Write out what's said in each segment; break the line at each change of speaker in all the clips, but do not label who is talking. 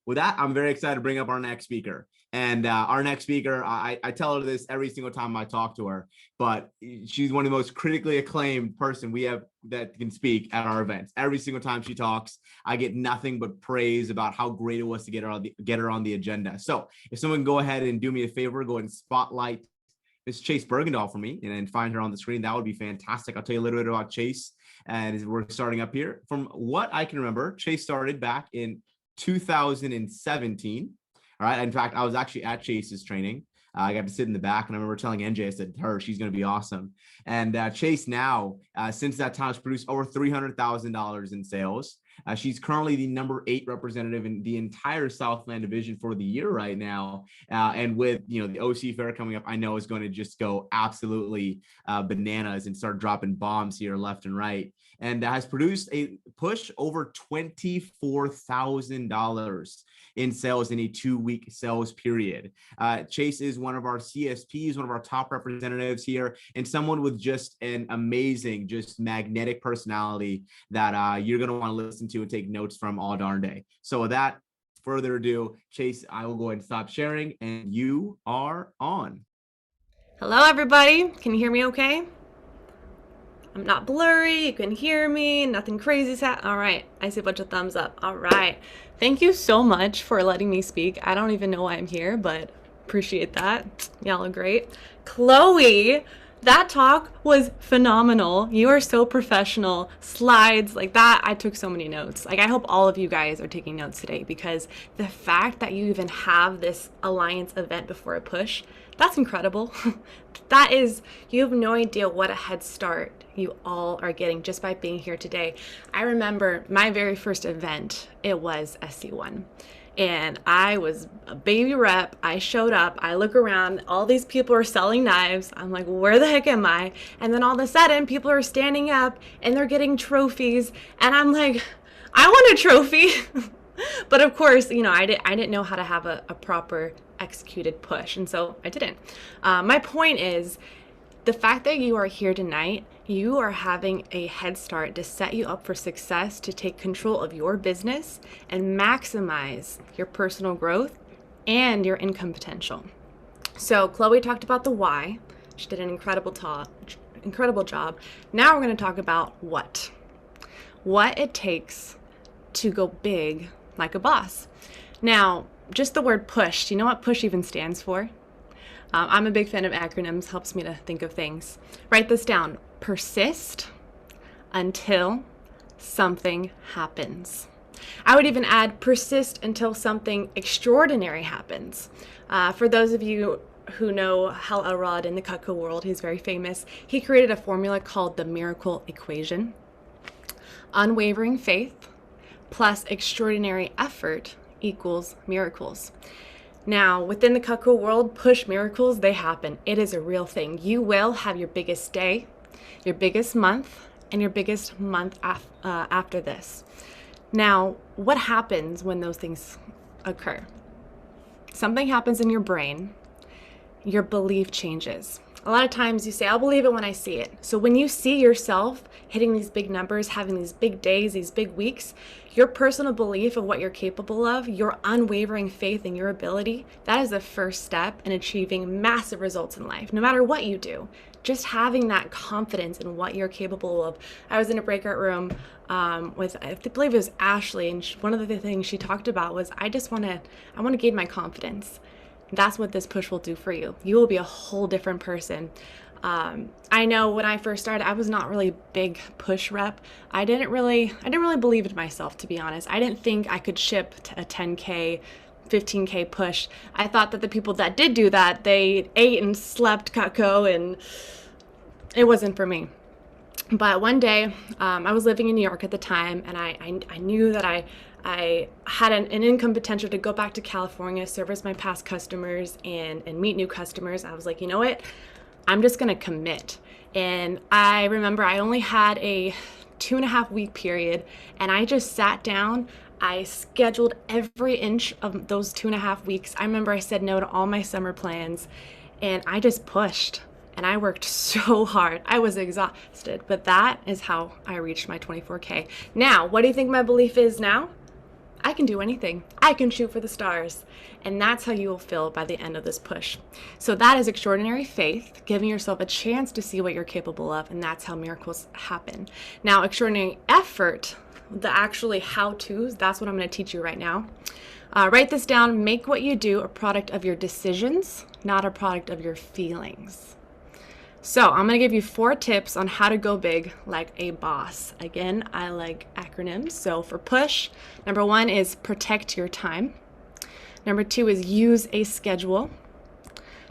with that, I'm very excited to bring up our next speaker. And our next speaker, I tell her this every single time I talk to her, but she's one of the most critically acclaimed person we have that can speak at our events. Every single time she talks, I get nothing but praise about how great it was to get her on the agenda. So if someone can go ahead and do me a favor, go ahead and spotlight Miss Chace Bergendahl for me and find her on the screen, that would be fantastic. I'll tell you a little bit about Chace, and we're starting up here. From what I can remember, Chace started back in 2017. All right. In fact, I was actually at Chace's training. I got to sit in the back, and I remember telling NJ, I said, her, she's going to be awesome. And Chace now, since that time, has produced over $300,000 in sales. She's currently the number 8 representative in the entire Southland division for the year right now. And with, the OC fair coming up, I know is going to just go absolutely bananas and start dropping bombs here left and right. And has produced a push over $24,000 in sales in a 2-week sales period. Chace is one of our CSPs, one of our top representatives here, and someone with just an amazing, just magnetic personality that you're going to want to listen to and take notes from all darn day. So with that, further ado, Chace, I will go ahead and stop sharing, and you are on.
Hello, everybody. Can you hear me okay? I'm not blurry. You can hear me. Nothing crazy's happening. All right. I see a bunch of thumbs up. All right. Thank you so much for letting me speak. I don't even know why I'm here, but appreciate that. Y'all are great. Chloe, that talk was phenomenal. You are so professional. Slides like that. I took so many notes. I hope all of you guys are taking notes today, because the fact that you even have this alliance event before a push, that's incredible. You have no idea what a head start you all are getting just by being here today. I remember my very first event, it was SC1. And I was a baby rep. I showed up, I look around, all these people are selling knives. I'm like, where the heck am I? And then all of a sudden, people are standing up and they're getting trophies. And I'm like, I want a trophy. But of course, I didn't know how to have a proper executed push. And so I didn't. My point is, the fact that you are here tonight, you are having a head start to set you up for success, to take control of your business and maximize your personal growth and your income potential. So Chloe talked about the why. She did an incredible job. Now we're going to talk about what it takes to go big like a boss. Now, just the word push, do you know what push even stands for? I'm a big fan of acronyms, helps me to think of things. Write this down. Persist until something happens. I would even add persist until something extraordinary happens. For those of you who know Hal Elrod in the Cutco world, he's very famous. He created a formula called the miracle equation. Unwavering faith plus extraordinary effort equals miracles. Now, within the Cutco world, push miracles, they happen. It is a real thing. You will have your biggest day, your biggest month, and your biggest month after this. Now, what happens when those things occur? Something happens in your brain. Your belief changes. A lot of times you say, I'll believe it when I see it. So when you see yourself hitting these big numbers, having these big days, these big weeks, your personal belief of what you're capable of, your unwavering faith in your ability, that is the first step in achieving massive results in life, no matter what you do. Just having that confidence in what you're capable of. I was in a breakout room with, I believe it was Ashley, and one of the things she talked about was, I want to gain my confidence. That's what this push will do for you. You will be a whole different person. I know when I first started, I was not really a big push rep. I didn't really believe in myself, to be honest. I didn't think I could ship a 10K, 15K push. I thought that the people that did do that, they ate and slept Cutco, and it wasn't for me. But one day, I was living in New York at the time, and I knew that I had an income potential to go back to California, service my past customers, and meet new customers. I was like, you know what? I'm just going to commit. And I remember I only had a 2.5 week period, and I just sat down. I scheduled every inch of those 2.5 weeks. I remember I said no to all my summer plans, and I just pushed. And I worked so hard. I was exhausted, but that is how I reached my 24K. Now, what do you think my belief is now? I can do anything. I can shoot for the stars. And that's how you will feel by the end of this push. So that is extraordinary faith, giving yourself a chance to see what you're capable of, and that's how miracles happen. Now, extraordinary effort, the actually how-tos, that's what I'm going to teach you right now. Write this down. Make what you do a product of your decisions, not a product of your feelings. So I'm going to give you 4 tips on how to go big like a boss. Again, I like acronyms. So for push, number 1 is protect your time. Number 2 is use a schedule.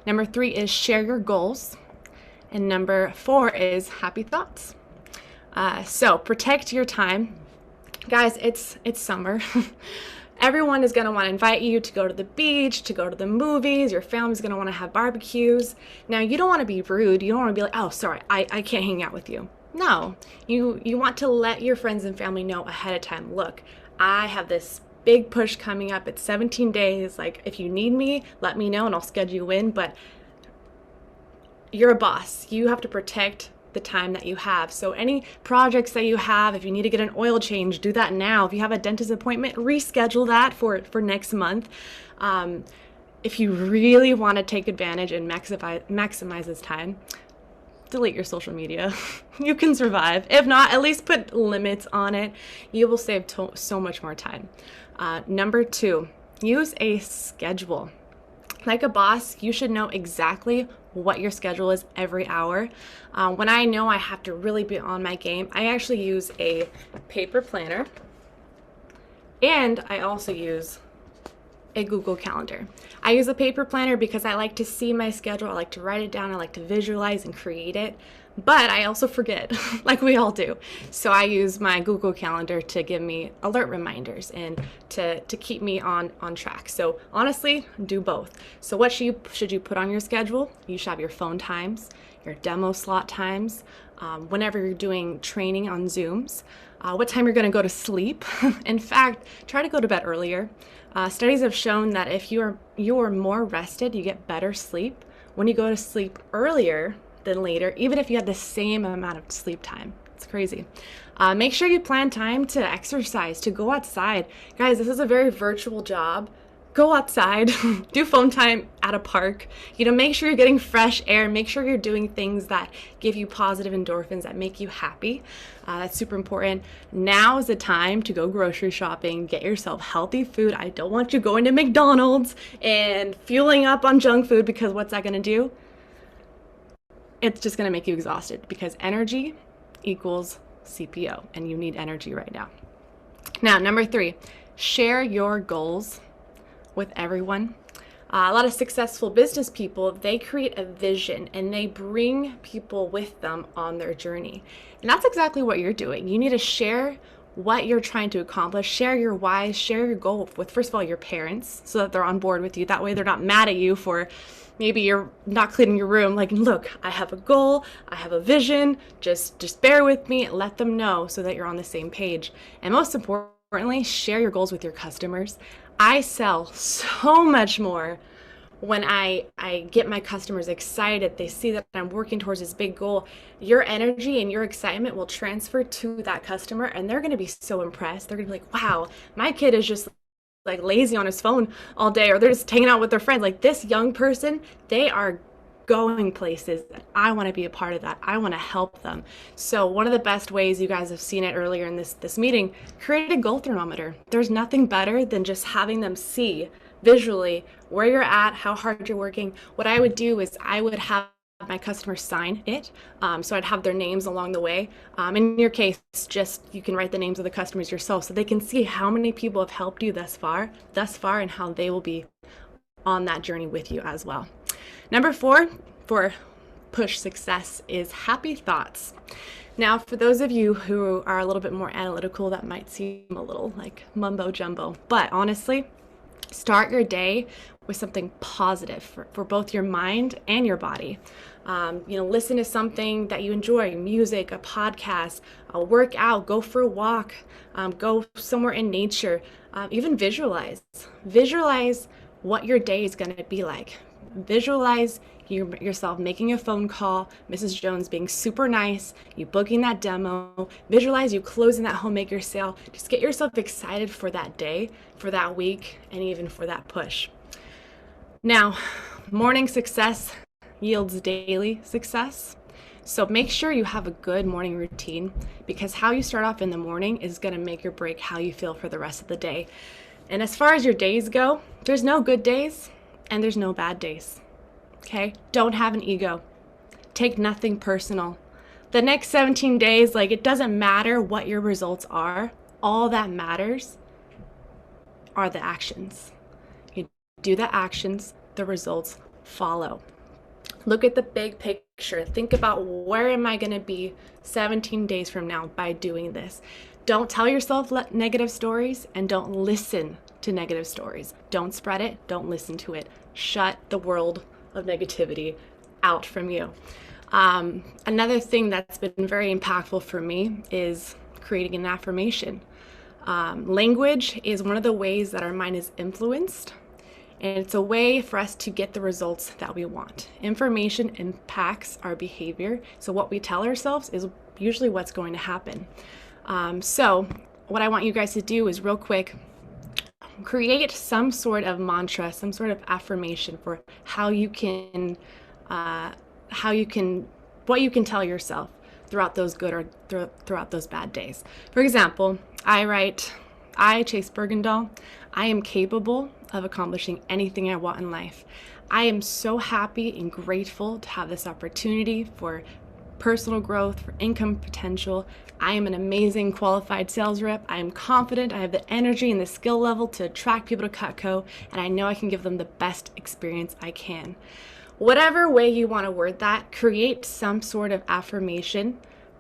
Number 3 is share your goals. And number 4 is happy thoughts. So protect your time. Guys, it's summer. Everyone is going to want to invite you to go to the beach, to go to the movies. Your family's going to want to have barbecues. Now, you don't want to be rude. You don't want to be like, oh, sorry, I can't hang out with you. No, you want to let your friends and family know ahead of time. Look, I have this big push coming up. It's 17 days. Like, if you need me, let me know and I'll schedule you in. But you're a boss. You have to protect the time that you have. So any projects that you have, if you need to get an oil change, do that now. If you have a dentist appointment, reschedule that for next month. If you really want to take advantage and maximize this time, delete your social media. You can survive. If not, at least put limits on it. You will save so much more time. Number 2, use a schedule. Like a boss, you should know exactly what your schedule is every hour. When I know I have to really be on my game, I actually use a paper planner, and I also use a Google Calendar. I use a paper planner because I like to see my schedule, I like to write it down, I like to visualize and create it, but I also forget, like we all do. So I use my Google Calendar to give me alert reminders and to keep me on track. So honestly, do both. So what should you put on your schedule? You should have your phone times, your demo slot times, whenever you're doing training on Zooms, what time you're going to go to sleep. In fact, try to go to bed earlier. Studies have shown that if you are more rested, you get better sleep when you go to sleep earlier than later, even if you had the same amount of sleep time. It's crazy. Make sure you plan time to exercise, to go outside. Guys, this is a very virtual job. Go outside, do phone time at a park. Make sure you're getting fresh air. Make sure you're doing things that give you positive endorphins, that make you happy. That's super important. Now is the time to go grocery shopping, get yourself healthy food. I don't want you going to McDonald's and fueling up on junk food, because what's that gonna do? It's just gonna make you exhausted, because energy equals CPO, and you need energy right now. Now, number 3, share your goals with everyone. A lot of successful business people, they create a vision and they bring people with them on their journey. And that's exactly what you're doing. You need to share what you're trying to accomplish, share your why, share your goal with, first of all, your parents, so that they're on board with you. That way they're not mad at you for maybe you're not cleaning your room. Like, look, I have a goal, I have a vision, just bear with me. Let them know so that you're on the same page. And most importantly, share your goals with your customers. I sell so much more when I get my customers excited. They see that I'm working towards this big goal. Your energy and your excitement will transfer to that customer, and they're going to be so impressed. They're going to be like, wow, my kid is just like lazy on his phone all day, or they're just hanging out with their friends. Like, this young person, they are going places. I want to be a part of that. I want to help them. So one of the best ways, you guys have seen it earlier in this meeting, create a goal thermometer. There's nothing better than just having them see visually where you're at, how hard you're working. What I would do is I would have my customers sign it. So I'd have their names along the way. In your case, just you can write the names of the customers yourself, so they can see how many people have helped you thus far, and how they will be on that journey with you as well. Number 4 for push success is happy thoughts. Now, for those of you who are a little bit more analytical, that might seem a little like mumbo jumbo, but honestly, start your day with something positive for both your mind and your body. Listen to something that you enjoy, music, a podcast, a workout, go for a walk, go somewhere in nature, even visualize what your day is going to be like. Visualize yourself making a phone call, Mrs. Jones being super nice, you booking that demo, visualize you closing that homemaker sale. Just get yourself excited for that day, for that week, and even for that push. Now, morning success yields daily success. So make sure you have a good morning routine, because how you start off in the morning is going to make or break how you feel for the rest of the day. And as far as your days go, there's no good days and there's no bad days. Okay? Don't have an ego. Take nothing personal. The next 17 days, like, it doesn't matter what your results are. All that matters are the actions. You do the actions, the results follow. Look at the big picture. Think about, where am I going to be 17 days from now by doing this? Don't tell yourself negative stories, and don't listen to negative stories. Don't spread it. Don't listen to it. Shut the world of negativity out from you. Another thing that's been very impactful for me is creating an affirmation. Language is one of the ways that our mind is influenced. And it's a way for us to get the results that we want. Information impacts our behavior. So what we tell ourselves is usually what's going to happen. So what I want you guys to do is, real quick, create some sort of mantra, some sort of affirmation for what you can tell yourself throughout those good or throughout those bad days. For example, I, Chace Bergendahl, I am capable of accomplishing anything I want in life. I am so happy and grateful to have this opportunity for personal growth, for income potential. I am an amazing qualified sales rep. I am confident. I have the energy and the skill level to attract people to Cutco, and I know I can give them the best experience I can. Whatever way you want to word that, create some sort of affirmation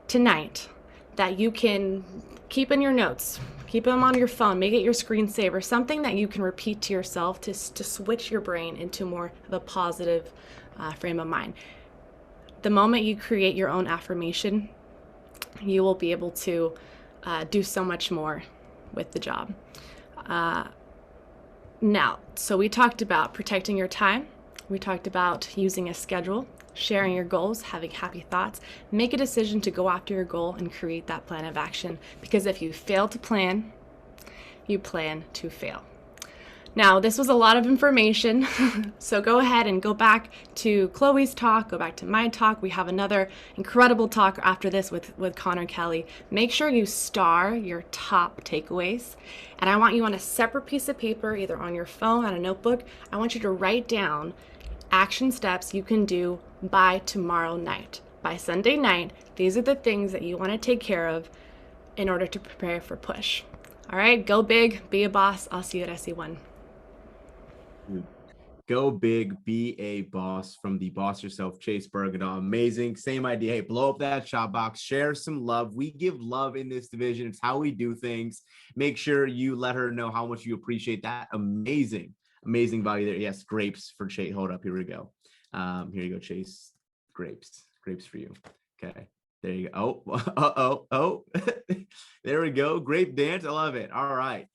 tonight that you can keep in your notes. Keep them on your phone, make it your screensaver, something that you can repeat to yourself to switch your brain into more of a positive frame of mind. The moment you create your own affirmation, you will be able to do so much more with the job. Now, so we talked about protecting your time. We talked about using a schedule, sharing your goals, having happy thoughts. Make a decision to go after your goal and create that plan of action. Because if you fail to plan, you plan to fail. Now, this was a lot of information, so go ahead and go back to Chloe's talk, go back to my talk. We have another incredible talk after this with Connor Kelly. Make sure you star your top takeaways. And I want you, on a separate piece of paper, either on your phone, on a notebook, I want you to write down action steps you can do by tomorrow night. By Sunday night, these are the things that you want to take care of in order to prepare for push. All right, go big, be a boss. I'll see you at SE1.
Go big, be a boss, from the boss yourself, Chace Bergendahl. Amazing. Same idea. Hey, blow up that shop box, share some love. We give love in this division. It's how we do things. Make sure you let her know how much you appreciate that. Amazing value there. Yes, grapes for Chace. Hold up. Here we go. Here you go, Chace. Grapes for you. Okay. There you go. Oh. There we go. Grape dance. I love it. All right.